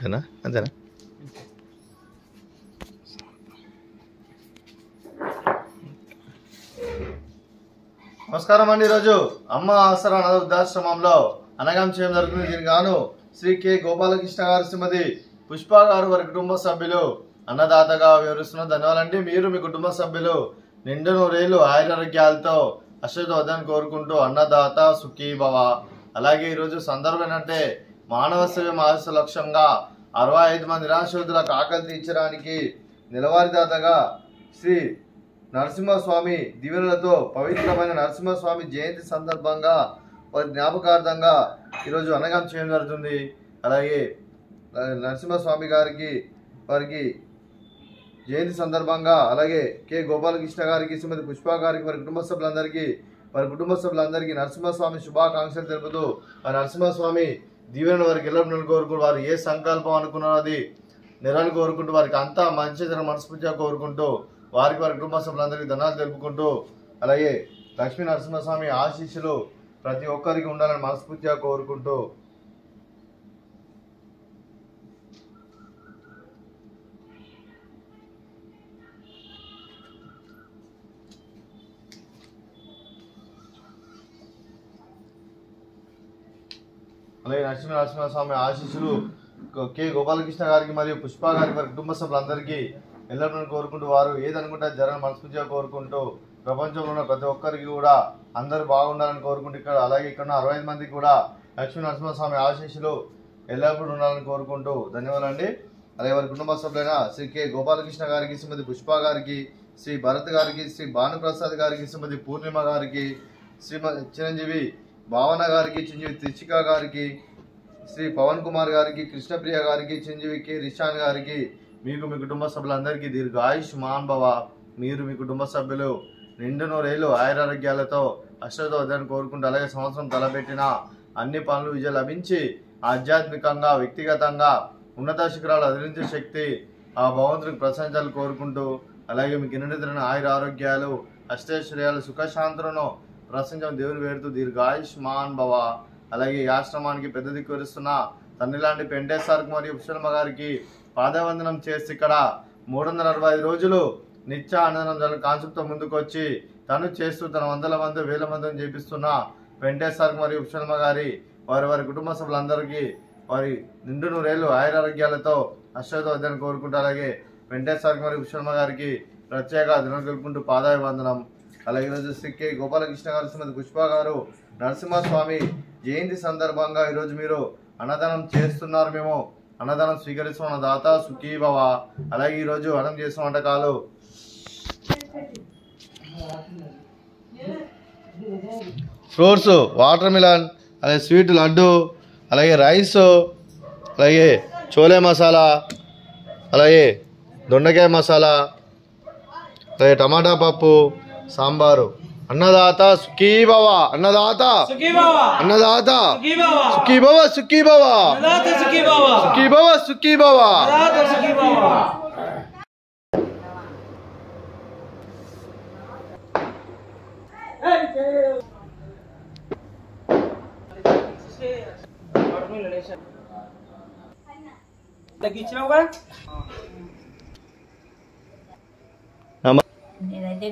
అంతేనా? నమస్కారం అండి. ఈరోజు అమ్మ ఆసరా అనాథ వృద్ధాశ్రమంలో అనగం చేయడం జరుగుతుంది. దీనికి గాను శ్రీ కె గోపాలకృష్ణ గారు, శ్రీమతి పుష్ప గారు, వారి కుటుంబ సభ్యులు అన్నదాతగా వివరిస్తున్న ధన్యవాదాలండి. మీరు మీ కుటుంబ సభ్యులు నిండు నూరేళ్లు ఆయురారోగ్యాలతో అశ్వతోదాన్ని కోరుకుంటూ అన్నదాత సుఖీభవ. అలాగే ఈరోజు సందర్భం ఏంటంటే మానవ సేవ ఆదర్శ లక్ష్యంగా 65 మంది నిరాశ్రితులకు ఆకలి తీర్చడానికి నెలవారీదాతగా శ్రీ నరసింహస్వామి దీవెనలతో పవిత్రమైన నరసింహస్వామి జయంతి సందర్భంగా వారి జ్ఞాపకార్థంగా ఈరోజు అన్నదానం చేయడం జరుగుతుంది. అలాగే నరసింహస్వామి గారికి వారికి జయంతి సందర్భంగా అలాగే కె గోపాలకృష్ణ గారికి, శ్రీమతి పుష్ప గారికి, వారి కుటుంబ సభ్యులందరికీ నరసింహస్వామి శుభాకాంక్షలు తెలుపుతూ ఆ నరసింహస్వామి దీవెన వారికి ఎల్లప్పుడూ కోరుకుంటూ వారు ఏ సంకల్పం అనుకున్నారో అది నెరవేర్చాలని కోరుకుంటూ వారికి అంతా మంచి మనస్ఫూర్తిగా కోరుకుంటూ వారి కుటుంబ సభ్యులందరికీ ధన్యవాదాలు తెలుపుకుంటూ అలాగే లక్ష్మీ నరసింహస్వామి ఆశీస్సులు ప్రతి ఒక్కరికి ఉండాలని మనస్ఫూర్తిగా కోరుకుంటూ అలాగే నరసింహస్వామి ఆశీస్సులు కె గోపాలకృష్ణ గారికి మరియు పుష్ప గారికి, వారి కుటుంబ సభ్యులందరికీ ఎల్లప్పుడూ కోరుకుంటూ వారు ఏదనుకుంటే జరగని మనస్ఫూర్తిగా కోరుకుంటూ ప్రపంచంలో ఉన్న ప్రతి ఒక్కరికి కూడా అందరూ బాగుండాలని కోరుకుంటూ అలాగే ఇక్కడ 65 మందికి కూడా లక్ష్మీ నరసింహస్వామి ఆశీస్సులు ఎల్లప్పుడూ ఉండాలని కోరుకుంటూ ధన్యవాదాలండి. అలాగే వారి కుటుంబ సభ్యులైన శ్రీ కె గోపాలకృష్ణ గారికి, శ్రీమతి పుష్ప గారికి, శ్రీ భరత్ గారికి, శ్రీ భానుప్రసాద్ గారికి, శ్రీమతి పూర్ణిమ గారికి, శ్రీమతి చిరంజీవి భావన గారికి, చిరంజీవి త్రిచిక గారికి, శ్రీ పవన్ కుమార్ గారికి, కృష్ణప్రియ గారికి, చిరంజీవి కె రిషాన్ గారికి, మీకు మీ కుటుంబ సభ్యులందరికీ దీర్ఘాయుష్మాన్ భవ. మీరు మీ కుటుంబ సభ్యులు నిండు నూరేళ్లు ఆయురారోగ్యాలతో అశ్వతోదాన్ని కోరుకుంటూ అలాగే సంవత్సరం తలపెట్టిన అన్ని పనులు విజయం లభించి ఆధ్యాత్మికంగా వ్యక్తిగతంగా ఉన్నత శిఖరాలు అధిరించే శక్తి ఆ భగవంతుడికి ప్రశంసలు కోరుకుంటూ అలాగే మీకు నిండిన ఆయుర ఆరోగ్యాలు అష్టైశ్వర్యాలు సుఖశాంతులను ప్రశంసం దేవుని వేడుతూ దీర్ఘాయుష్మాన్ భవ. అలాగే ఈ ఆశ్రమానికి పెద్ద దిక్కు వరిస్తున్న తండ్రి లాంటి పెంటేశ్వర్ మరియు పుష్పమ్మ గారికి పాదవందనం చేసి ఇక్కడ 365 రోజులు నిత్య ఆనందం కాన్సెప్ట్తో ముందుకు వచ్చి తను చేస్తూ తన వందల మంది వేల మందిని చేపిస్తున్న వెంకటేశ్వర్ మరియు పుష్పమ్మ గారి వారి కుటుంబ సభ్యులందరికీ వారి నిండు నూరేళ్లు ఆయురారోగ్యాలతో అశ్వతోదాన్ని కోరుకుంటూ అలాగే వెంకటేశ్వర్ మరియు పుష్పమ్మ గారికి ప్రత్యేక దినం తెలుపుకుంటూ పాదాభివందనం. అలాగే ఈరోజు శ్రీ కె గోపాలకృష్ణ గారు, శ్రీమతి పుష్ప గారు నరసింహస్వామి జయంతి సందర్భంగా ఈరోజు మీరు అన్నదానం చేస్తున్నారు. మేము అన్నదానం స్వీకరిస్తున్న దాత సుఖీభవ. అలాగే ఈరోజు అన్నం చేసిన వంటకాలు ఫ్రూట్స్, వాటర్ మిలన్, అలాగే స్వీట్ లడ్డు, అలాగే రైస్, అలాగే చోలే మసాలా, అలాగే దొండకాయ మసాలా, అలాగే టమాటా పప్పు, సాంబారు. అన్నదాత సుఖీభవ, అన్నదాత అన్నదాత సుఖీభవ, సుఖీభవ, సుఖీభవ, సుఖీభవ. నేనైతే